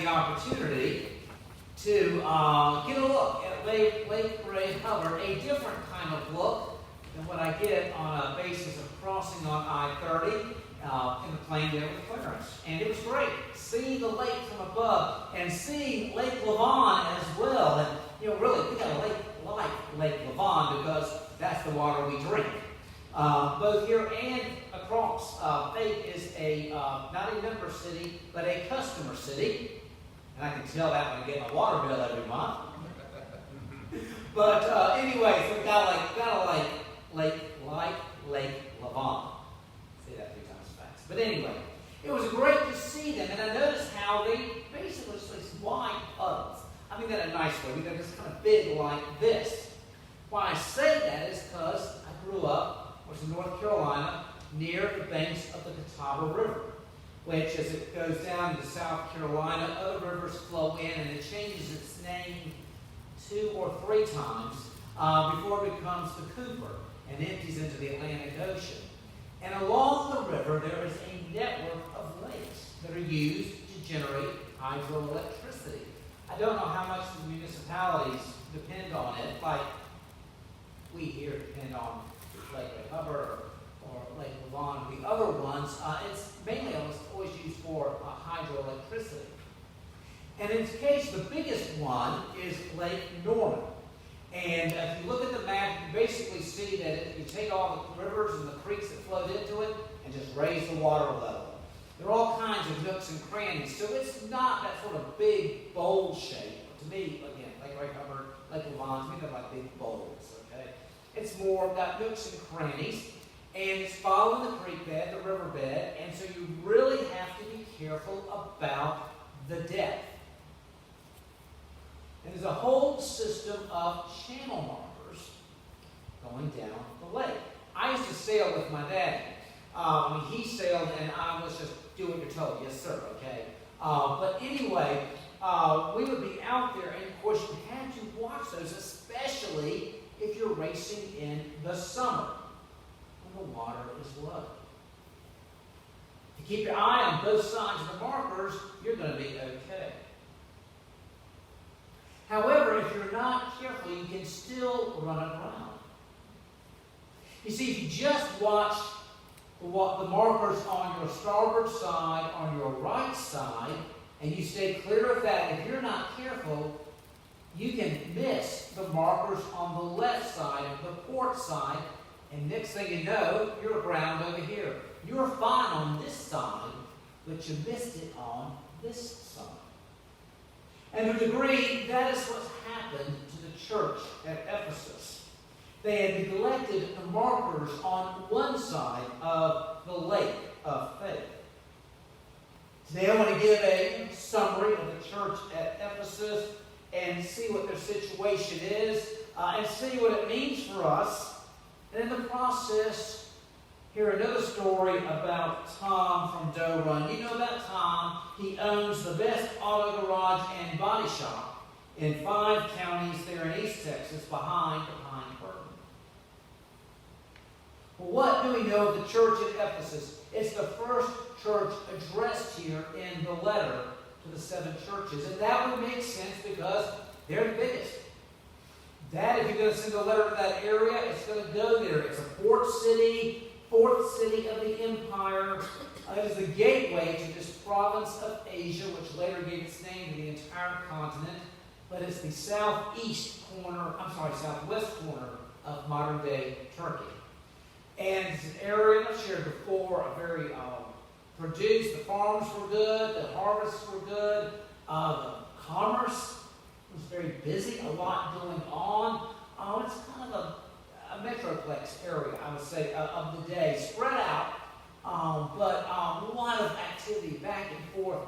the opportunity to get a look at Lake Ray Hubbard, a different kind of look than what I get on a basis of crossing on I-30 in the plain there with Clarence. And it was great seeing the lake from above and seeing Lake Lavon as well. And, really, we got a lake like Lake Lavon because that's the water we drink. Both here and across. Fate is not a member city, but a customer city. And I can tell that when I get my water bill every month. But anyway, so we got Lake Lavon. Say that 3 times fast. But anyway, it was great to see them, and I noticed how they basically just these wide puddles. I mean that in a nice way. They're just kind of big like this. Why I say that is because I grew up, was in North Carolina, near the banks of the Catawba River, which, as it goes down into South Carolina, other rivers flow in, and it changes its name 2 or 3 times before it becomes the Cooper and empties into the Atlantic Ocean. And along the river, there is a network of lakes that are used to generate hydroelectricity. I don't know how much the municipalities depend on it, like we here depend on Lake Ray Hubbard or Lake Lavon. The other ones, it's mainly always used for hydroelectricity. And in this case, the biggest one is Lake Norman. And if you look at the map, you basically see that you take all the rivers and the creeks that flowed into it and just raise the water level. There are all kinds of nooks and crannies, so it's not that sort of big, bowl shape. To me, again, Lake Ray Hubbard, Lake Lavon, to me they're like big bowls, okay? It's more got nooks and crannies, and it's following the creek bed, the river bed, and so you really have to be careful about the depth. And there's a whole system of channel markers going down the lake. I used to sail with my daddy. He sailed, and I was just do what you're told. Yes, sir, okay? But anyway, we would be out there, and of course you had to watch those, especially if you're racing in the summer when the water is low. If you keep your eye on both sides of the markers, you're going to be okay. However, if you're not careful, you can still run aground. You see, if you just watch the markers on your starboard side, on your right side, and you stay clear of that, if you're not careful, you can miss the markers on the left side, the port side, and next thing you know, you're aground over here. You're fine on this side, but you missed it on this side. And to a degree, that is what's happened to the church at Ephesus. They had neglected the markers on one side of the lake of faith. Today I want to give a summary of the church at Ephesus and see what their situation is and see what it means for us. And in the process, hear another story about Tom from Doe Run. You know about Tom. He owns the best auto garage and body shop in 5 counties there in East Texas behind the Pine Curtain. Well, what do we know of the church at Ephesus? It's the first church addressed here in the letter to the 7 churches. And that would make sense because they're the biggest. That, if you're going to send a letter to that area, it's going to go there. It's a port city, 4th city of the empire. It is the gateway to this province of Asia, which later gave its name to the entire continent. But it's the southwest corner of modern-day Turkey. And it's an area I've shared before, a very produced. The farms were good, the harvests were good, the commerce was very busy, a lot going on. It's kind of a metroplex area, I would say, of the day, spread out, but a lot of activity back and forth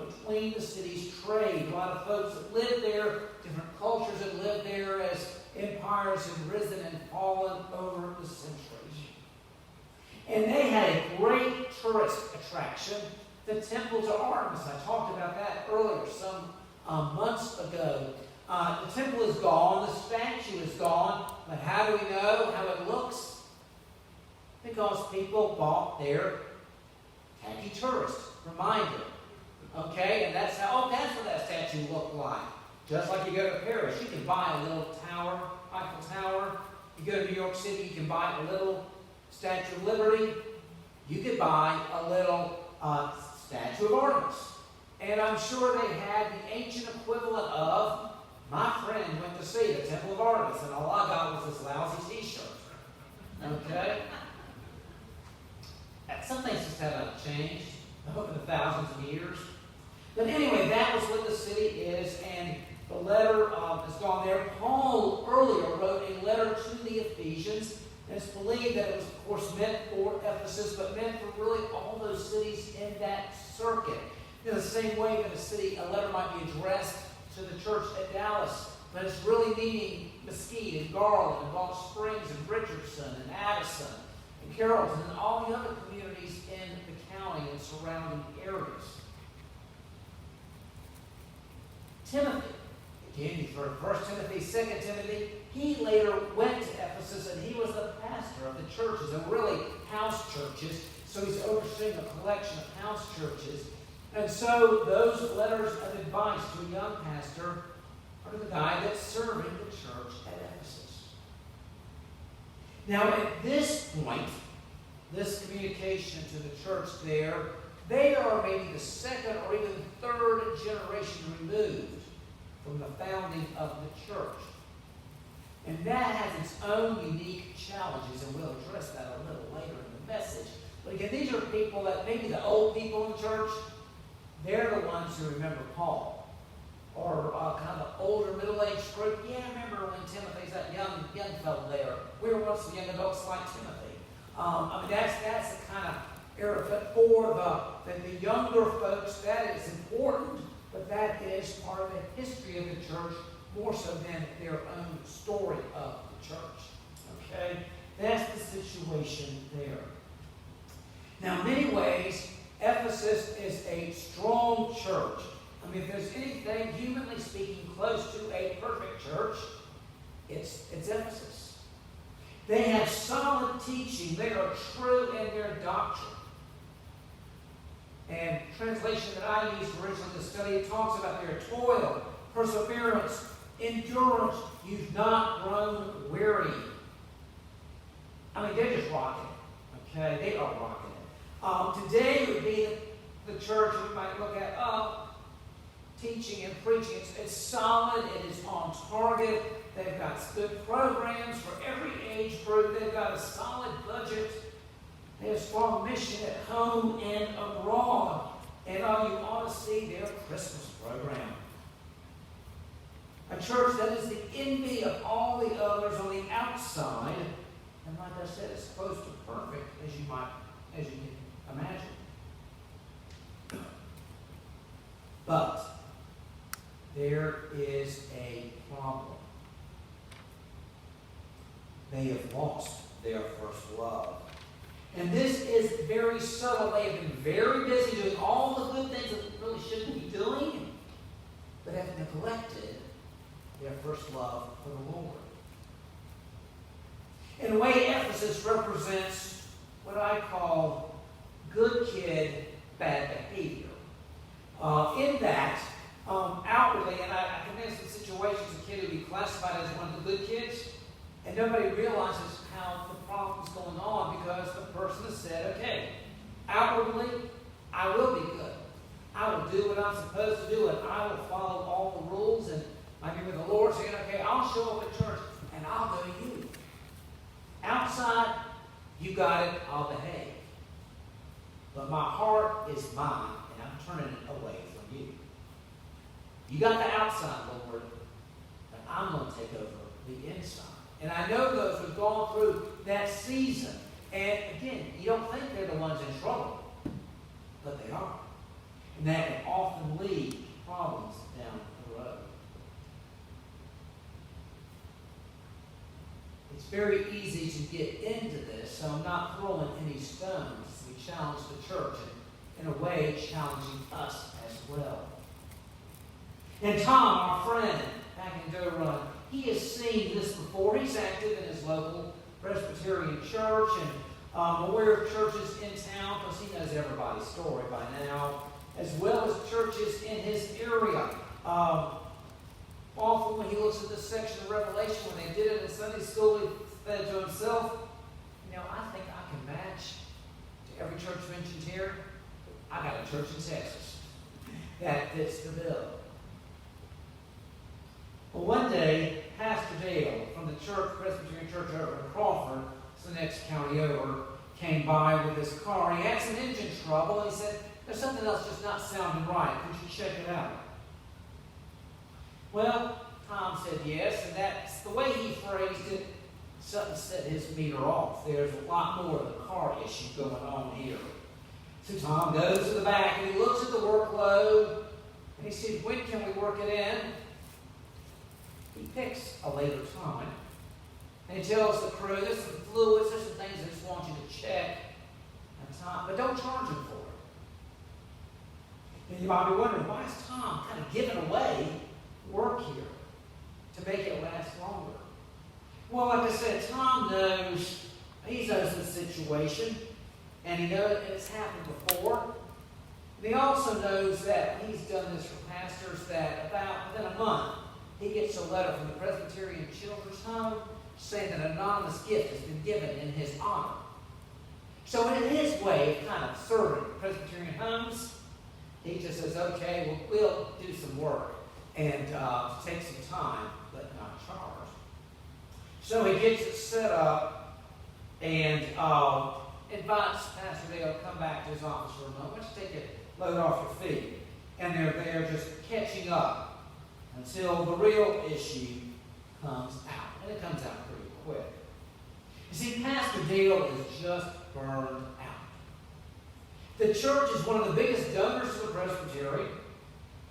between the cities, trade, a lot of folks that lived there, different cultures that lived there as empires have risen and fallen over the centuries. And they had a great tourist attraction, the Temple to Artemis. I talked about that earlier, some months ago. The temple is gone, the statue is gone, but how do we know how it looks? Because people bought their tacky tourist reminder. Okay, and that's how, that's statue look like? Just like you go to Paris, you can buy a little tower, Eiffel Tower. You go to New York City, you can buy a little Statue of Liberty. You could buy a little statue of Artemis. And I'm sure they had the ancient equivalent of, my friend went to see the Temple of Artemis, and all I got was this lousy t-shirt. Okay? Some things just haven't changed over the thousands of years. But anyway, that was what the city is, and the letter is gone there. Paul earlier wrote a letter to the Ephesians, and it's believed that it was, of course, meant for Ephesus, but meant for really all those cities in that circuit. In the same way that a letter might be addressed to the church at Dallas, but it's really meaning Mesquite and Garland and Balch Springs and Richardson and Addison and Carrollton and all the other communities in the county and surrounding areas. Timothy, again, you've heard 1 Timothy, 2 Timothy. He later went to Ephesus, and he was the pastor of the churches, and really house churches. So he's overseeing a collection of house churches. And so those letters of advice to a young pastor are to the guy that's serving the church at Ephesus. Now, at this point, this communication to the church there, they are maybe the second or even third generation removed from the founding of the church. And that has its own unique challenges, and we'll address that a little later in the message. But again, these are people that maybe the old people in the church, they're the ones who remember Paul. Or kind of the older middle-aged group. Yeah, I remember when Timothy's that young fellow there. We were once the young adults like Timothy. That's the kind of era. But for the younger folks, that is important, but that is part of the history of the church, more so than their own story of the church. Okay? That's the situation there. Now, in many ways, Ephesus is a strong church. I mean, if there's anything, humanly speaking, close to a perfect church, it's Ephesus. They have solid teaching. They are true in their doctrine. And translation that I used originally in the study, it talks about their toil, perseverance, endurance. You've not grown weary. I mean, they're just rocking it. Okay? They are rocking it. Today would be the church we might look at, teaching and preaching. It's solid. It is on target. They've got good programs for every age group. They've got a solid budget. They have a strong mission at home and abroad. And you ought to see their Christmas program. A church that is the envy of all the others on the outside. And like I said, it's close to perfect as you can imagine. But there is a problem. They have lost their first love. And this is very subtle. They have been very busy doing all the good things that they really shouldn't be doing, but have neglected their first love for the Lord. In a way, Ephesus represents what I call good kid, bad behavior. In that, outwardly, and I've been in some situations, a kid would be classified as one of the good kids, and nobody realizes how the problem's going on because the person has said, okay, outwardly, I will be good. I will do what I'm supposed to do, and I will follow all the rules, and I mean with the Lord saying, okay, I'll show up at church, and I'll go to you. Outside, you got it, I'll behave. But my heart is mine, and I'm turning it away from you. You got the outside, Lord, but I'm going to take over the inside. And I know those who've gone through that season. And again, you don't think they're the ones in trouble, but they are. And that can often lead to problems down the road. It's very easy to get into this, so I'm not throwing any stones. We challenge the church, and in a way, challenging us as well. And Tom, our friend, back in Doe Run, he has seen this before. He's active in his local Presbyterian church and aware of churches in town because he knows everybody's story by now, as well as churches in his area. Sunday school, he said to himself, I think I can match to every church mentioned here. I got a church in Texas that fits the bill. Well, one day, Pastor Dale from the Presbyterian Church over in Crawford, it's the next county over, came by with his car. He had some engine trouble, and he said, there's something else just not sounding right. Could you check it out? Well, Tom said yes, and that's the way he phrased it. Something set his meter off. There's a lot more of the car issue going on here. So Tom goes to the back, and he looks at the workload, and he says, when can we work it in? He picks a later time, and he tells the crew, there's some fluids, there's some things I just want you to check, but don't charge him for it. And you might be wondering, why is Tom kind of giving away work here to make it last longer? Well, like I said, Tom knows, he knows the situation, and he knows it's happened before. And he also knows that he's done this for pastors, that about within a month, he gets a letter from the Presbyterian Children's Home saying that an anonymous gift has been given in his honor. So in his way of kind of serving Presbyterian homes, he just says, okay, we'll do some work and take some time, but not charge. So he gets it set up and invites Pastor Dale to come back to his office for a moment. Why don't you take a load off your feet? And they're there just catching up until the real issue comes out. And it comes out pretty quick. You see, Pastor Dale is just burned out. The church is one of the biggest donors to the Presbytery.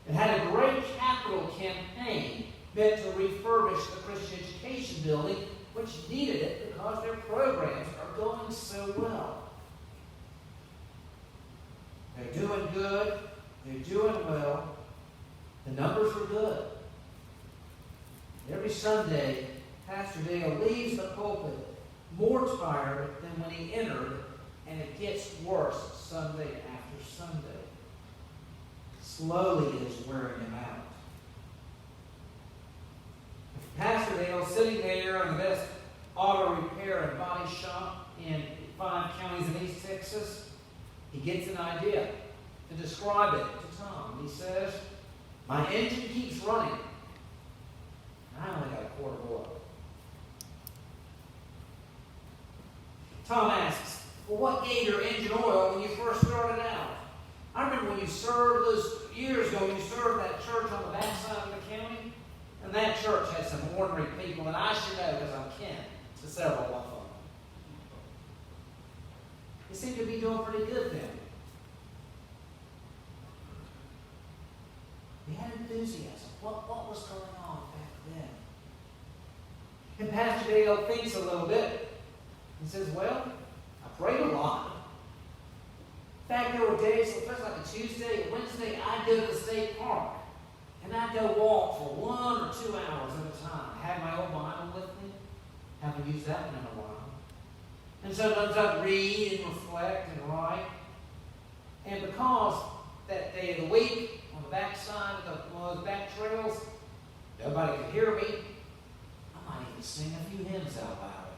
It had a great capital campaign meant to refurbish the Christian Education Building, which needed it because their programs are going so well. They're doing good. They're doing well. The numbers are good. Every Sunday, Pastor Dale leaves the pulpit more tired than when he entered, and it gets worse Sunday after Sunday. Slowly it is wearing him out. Pastor Dale sitting there in the best auto repair and body shop in 5 counties in East Texas, he gets an idea to describe it to Tom. He says, my engine keeps running. I only got a quart of oil. Tom asks, well, what gave your engine oil when you first started out? I remember when you served those years ago, when you served that church on the backside of the county, and that church had some ordinary people, and I should know because I'm kin to several of them. You seem to be doing pretty good then. We had enthusiasm. What was going on back then? And Pastor Dale thinks a little bit and says, well, I prayed a lot. In fact, there were days, especially like a Tuesday, a Wednesday, I'd go to the state park. And I'd go walk for 1 or 2 hours at a time. I had my old Bible with me. Haven't used that one in a while. And sometimes I'd read and reflect and write. And because that day of the week, on the backside of one of those back trails, nobody could hear me, I might even sing a few hymns out loud.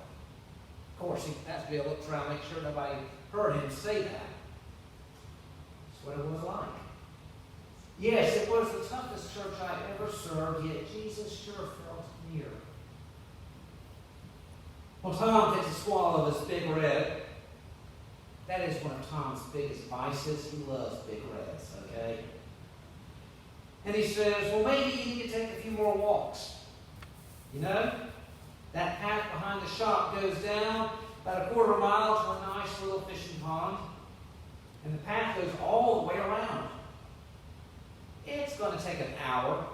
Of course, he has to be able to try to make sure nobody heard him say that. That's what it was like. Yes, it was the toughest church I ever served, yet Jesus sure felt near. Well, Tom takes a swallow of his Big Red. That is one of Tom's biggest vices. He loves Big Reds, okay? And he says, well, maybe you need to take a few more walks. You know, that path behind the shop goes down about a quarter mile to a nice little fishing pond. And the path goes all the way around. It's going to take an hour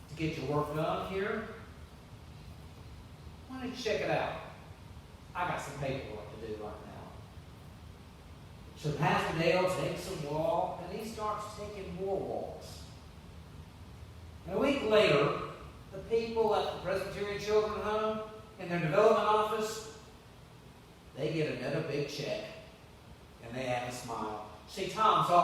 to get your work done here. Why don't you check it out? I got some paperwork to do right now. So Pastor Dale takes a walk, and he starts taking more walks. And a week later, the people at the Presbyterian Children's Home, in their development office, they get another big check, and they have a smile. See, Tom's all